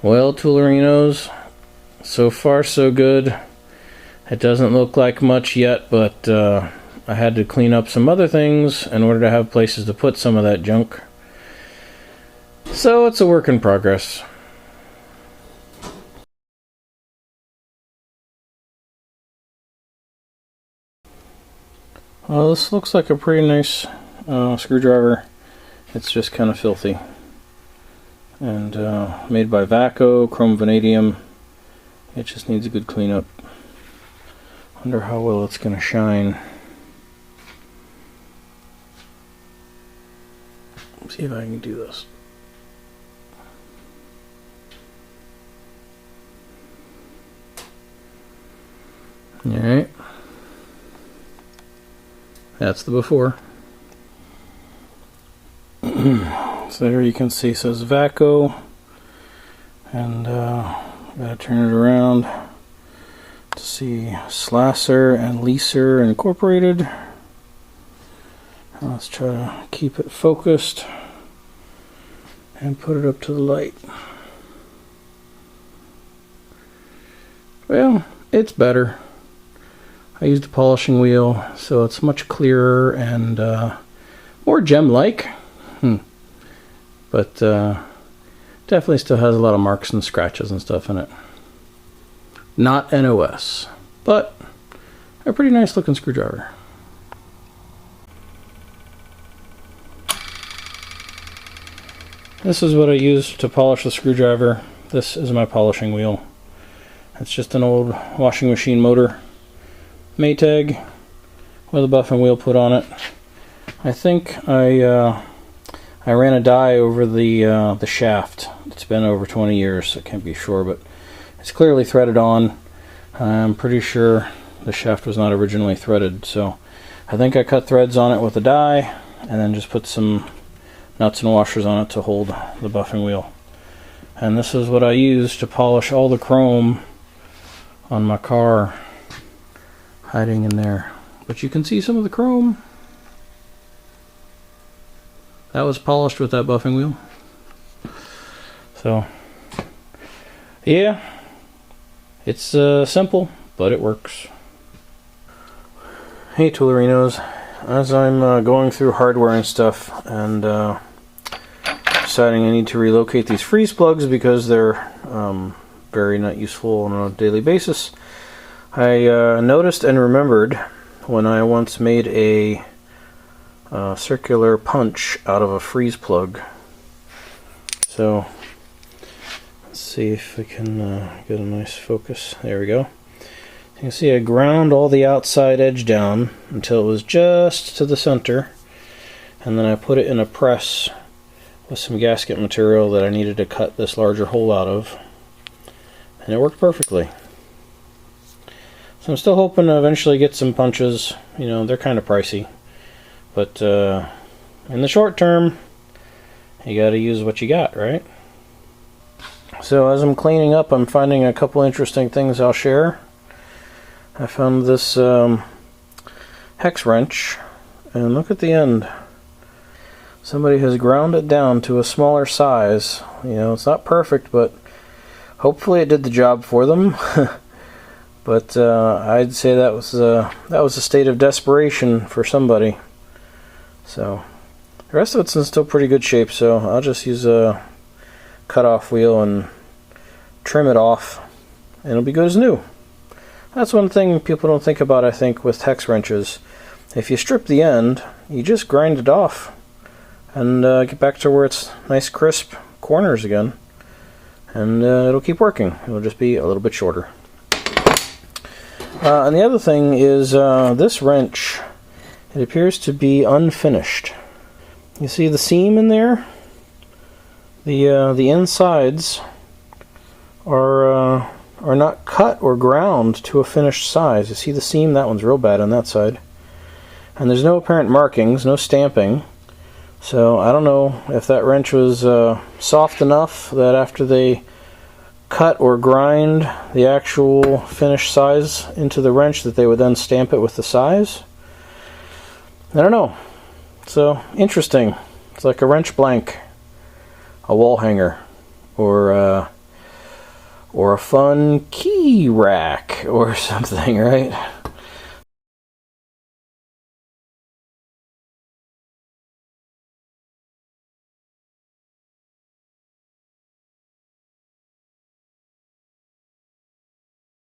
Well, Toolerinos, so far so good. It doesn't look like much yet, but I had to clean up some other things in order to have places to put some of that junk. So it's a work in progress. Well, this looks like a pretty nice screwdriver. It's just kind of filthy. And made by Vaco, chrome vanadium. It just needs a good cleanup. Wonder how well it's going to shine. Let's see if I can do this. Alright. That's the before. So there you can see it says Vaco, and gotta turn it around to see Slasser and Leaser Incorporated. Let's try to keep it focused and put it up to the light. Well, it's better. I used a polishing wheel, so it's much clearer and more gem-like. But definitely still has a lot of marks and scratches and stuff in it. Not NOS, but a pretty nice looking screwdriver. This is what I use to polish the screwdriver. This is my polishing wheel. It's just an old washing machine motor. Maytag with a buffing wheel put on it. I think I ran a die over the shaft. It's been over 20 years, so I can't be sure, but it's clearly threaded on. I'm pretty sure the shaft was not originally threaded, so I think I cut threads on it with a die and then just put some nuts and washers on it to hold the buffing wheel. And this is what I use to polish all the chrome on my car, hiding in there. But you can see some of the chrome. That was polished with that buffing wheel. So, yeah, it's simple, but it works. Hey Toolerinos, as I'm going through hardware and stuff and deciding I need to relocate these freeze plugs because they're very not useful on a daily basis, I noticed and remembered when I once made a circular punch out of a freeze plug. So let's see if we can get a nice focus. There we go. You can see I ground all the outside edge down until it was just to the center, and then I put it in a press with some gasket material that I needed to cut this larger hole out of, and it worked perfectly. So I'm still hoping to eventually get some punches. You know, they're kind of pricey, but in the short term, you got to use what you got, right? So as I'm cleaning up, I'm finding a couple interesting things I'll share. I found this Hex Wrench, and look at the end. Somebody has ground it down to a smaller size. You know, it's not perfect, but hopefully it did the job for them. But I'd say that was a state of desperation for somebody. So the rest of it's in still pretty good shape, so I'll just use a cut-off wheel and trim it off, and it'll be good as new. That's one thing people don't think about, I think, with hex wrenches. If you strip the end, you just grind it off and get back to where it's nice crisp corners again, and it'll keep working. It'll just be a little bit shorter. And the other thing is this wrench, it appears to be unfinished. You see the seam in there? The insides are not cut or ground to a finished size. You see the seam? That one's real bad on that side. And there's no apparent markings, no stamping. So I don't know if that wrench was soft enough that after they cut or grind the actual finished size into the wrench that they would then stamp it with the size. I don't know. So interesting. It's like a wrench blank, a wall hanger, or or a fun key rack or something, right?